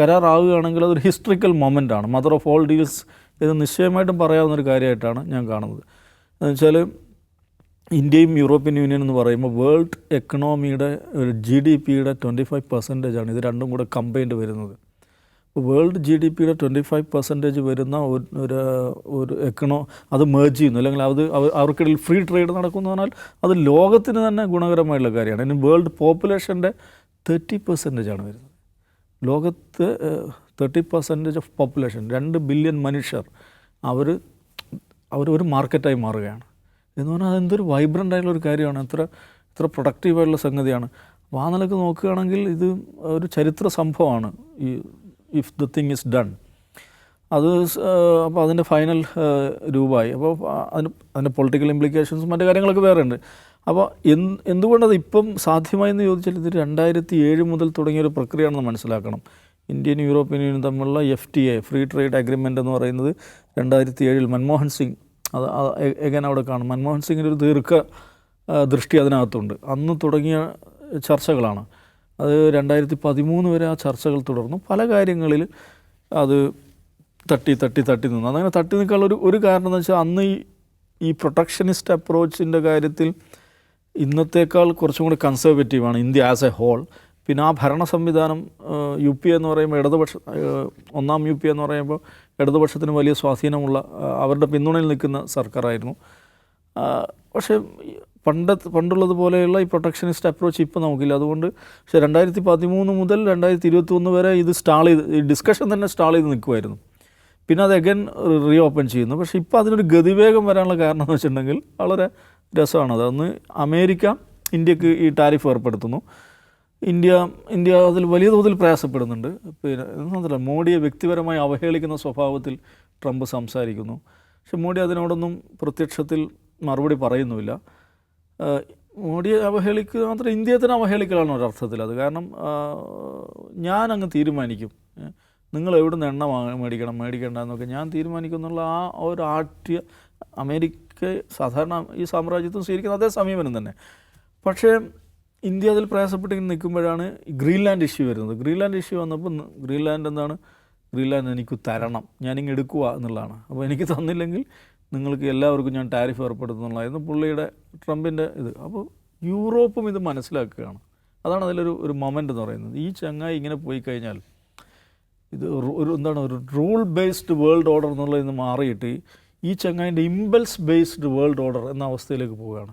കരാറാവുകയാണെങ്കിൽ അതൊരു ഹിസ്റ്ററിക്കൽ മൊമെൻ്റാണ്, mother of all deals ഇത് നിശ്ചയമായിട്ടും പറയാവുന്നൊരു കാര്യമായിട്ടാണ് ഞാൻ കാണുന്നത്. എന്നുവെച്ചാൽ ഇന്ത്യയും യൂറോപ്യൻ യൂണിയൻ എന്ന് പറയുമ്പോൾ വേൾഡ് എക്കണോമിയുടെ ഒരു GDPയുടെ 25% ഇത് രണ്ടും കൂടെ കമ്പൈൻഡ് വരുന്നത്. വേൾഡ് GDPയുടെ 25% വരുന്ന ഒരു അത് മേർജ് ചെയ്യുന്നു, അല്ലെങ്കിൽ അവർക്കിടയിൽ ഫ്രീ ട്രേഡ് നടക്കുന്നു പറഞ്ഞാൽ അത് ലോകത്തിന് തന്നെ ഗുണകരമായിട്ടുള്ള കാര്യമാണ്. ഇനി വേൾഡ് പോപ്പുലേഷൻ്റെ 30% വരുന്നത്. ലോകത്ത് 30% ഓഫ് പോപ്പുലേഷൻ, 2 ബില്യൺ മനുഷ്യർ അവർ ഒരു മാർക്കറ്റായി മാറുകയാണ് എന്ന് പറഞ്ഞാൽ അതെന്തൊരു വൈബ്രൻ്റ് ആയിട്ടുള്ളൊരു കാര്യമാണ്, എത്ര പ്രൊഡക്റ്റീവായിട്ടുള്ള സംഗതിയാണ്. അപ്പോൾ ആ നിലക്ക് നോക്കുകയാണെങ്കിൽ ഇത് ഒരു ചരിത്ര സംഭവമാണ് ഈ if the thing is done. അപ്പോൾ അതിൻ്റെ ഫൈനൽ രൂപമായി. അപ്പോൾ അതിൻ്റെ പൊളിറ്റിക്കൽ ഇംപ്ലിക്കേഷൻസും മറ്റു കാര്യങ്ങളൊക്കെ വേറെ ഉണ്ട്. അപ്പോൾ എന്തുകൊണ്ടത് ഇപ്പം സാധ്യമായെന്ന് ചോദിച്ചാൽ ഇത് 2007 മുതൽ തുടങ്ങിയൊരു പ്രക്രിയയാണെന്ന് മനസ്സിലാക്കണം. ഇന്ത്യയും യൂറോപ്യൻ യൂണിയനും തമ്മിലുള്ള FTA ഫ്രീ ട്രേഡ് അഗ്രിമെൻ്റ് എന്ന് പറയുന്നത് 2007 മൻമോഹൻ സിംഗ് എങ്ങനെ അവിടെ കാണും. മൻമോഹൻ സിംഗിൻ്റെ ഒരു ദൃഷ്ടി അതിനകത്തുണ്ട്. അന്ന് തുടങ്ങിയ ചർച്ചകളാണ്. അത് 2013 വരെ ആ ചർച്ചകൾ തുടർന്നു. പല കാര്യങ്ങളിൽ അത് തട്ടി നിന്നു. അതങ്ങനെ തട്ടി നിൽക്കാനുള്ള ഒരു കാരണം എന്ന് വെച്ചാൽ അന്ന് ഈ പ്രൊട്ടക്ഷനിസ്റ്റ് അപ്രോച്ചിൻ്റെ കാര്യത്തിൽ ഇന്നത്തേക്കാൾ കുറച്ചും കൂടി കൺസർവേറ്റീവാണ് ഇന്ത്യ ആസ് എ ഹോൾ. പിന്നെ ആ ഭരണ സംവിധാനം UP എന്ന് പറയുമ്പോൾ ഒന്നാം UP എന്ന് പറയുമ്പോൾ ഇടതുപക്ഷത്തിന് വലിയ സ്വാധീനമുള്ള അവരുടെ പിന്തുണയിൽ നിൽക്കുന്ന സർക്കാരായിരുന്നു. പക്ഷേ പണ്ടുള്ളതുപോലെയുള്ള ഈ പ്രൊട്ടക്ഷനിസ്റ്റ് അപ്രോച്ച് ഇപ്പോൾ നമുക്കില്ല. അതുകൊണ്ട് പക്ഷേ 2013 മുതൽ 2021 വരെ ഇത് ഈ ഡിസ്കഷൻ തന്നെ സ്റ്റാൾ ചെയ്ത് നിൽക്കുമായിരുന്നു. പിന്നെ അത് അഗൈൻ റീഓപ്പൺ ചെയ്യുന്നു. പക്ഷേ ഇപ്പോൾ അതിനൊരു ഗതിവേഗം വരാനുള്ള കാരണം എന്ന് വെച്ചിട്ടുണ്ടെങ്കിൽ വളരെ രസമാണത്. അന്ന് അമേരിക്ക ഇന്ത്യക്ക് ഈ ടാരിഫ് ഏർപ്പെടുത്തുന്നു. ഇന്ത്യ അതിൽ വലിയ തോതിൽ പ്രയാസപ്പെടുന്നുണ്ട്. പിന്നെ എന്നല്ല, മോഡിയെ വ്യക്തിപരമായി അവഹേളിക്കുന്ന സ്വഭാവത്തിൽ ട്രംപ് സംസാരിക്കുന്നു. പക്ഷെ മോഡി അതിനോടൊന്നും പ്രത്യക്ഷത്തിൽ മറുപടി പറയുന്നുമില്ല. മോഡിയെ അവഹേളിക്കുക മാത്രം ഇന്ത്യയെ തന്നെ അവഹേളിക്കലാണ് ഒരർത്ഥത്തിൽ അത്. കാരണം ഞാനങ്ങ് തീരുമാനിക്കും, നിങ്ങൾ എവിടെ നിന്ന് എണ്ണ മേടിക്കേണ്ട എന്നൊക്കെ ഞാൻ തീരുമാനിക്കും എന്നുള്ള ആ ഒരു അമേരിക്ക സാധാരണ ഈ സാമ്രാജ്യത്വം സ്വീകരിക്കുന്ന അതേ സമീപനം തന്നെ. പക്ഷേ ഇന്ത്യ അതിൽ പ്രയാസപ്പെട്ട് നിൽക്കുമ്പോഴാണ് ഗ്രീൻലാൻഡ് ഇഷ്യൂ വരുന്നത്. ഗ്രീൻലാൻഡ് ഇഷ്യൂ വന്നപ്പോൾ ഗ്രീൻലാൻഡ് എനിക്ക് തരണം, ഞാനിങ്ങ് എടുക്കുക എന്നുള്ളതാണ്. അപ്പോൾ എനിക്ക് തന്നില്ലെങ്കിൽ നിങ്ങൾക്ക് എല്ലാവർക്കും ഞാൻ ടാരിഫ് ഏർപ്പെടുത്തുന്നുള്ളതായിരുന്നു ട്രംപിൻ്റെ ഇത്. അപ്പോൾ യൂറോപ്പും ഇത് മനസ്സിലാക്കുകയാണ്. അതാണ് അതിലൊരു മൊമെൻ്റ് എന്ന് പറയുന്നത്. ഈ ചങ്ങായി ഇങ്ങനെ പോയി കഴിഞ്ഞാൽ ഇത് ഒരു റൂൾ ബേസ്ഡ് വേൾഡ് ഓർഡർ എന്നുള്ളതിൽ നിന്ന് മാറിയിട്ട് ഈ ചങ്ങായിൻ്റെ ഇമ്പൾസ് ബേസ്ഡ് വേൾഡ് ഓർഡർ എന്ന അവസ്ഥയിലേക്ക് പോവുകയാണ്.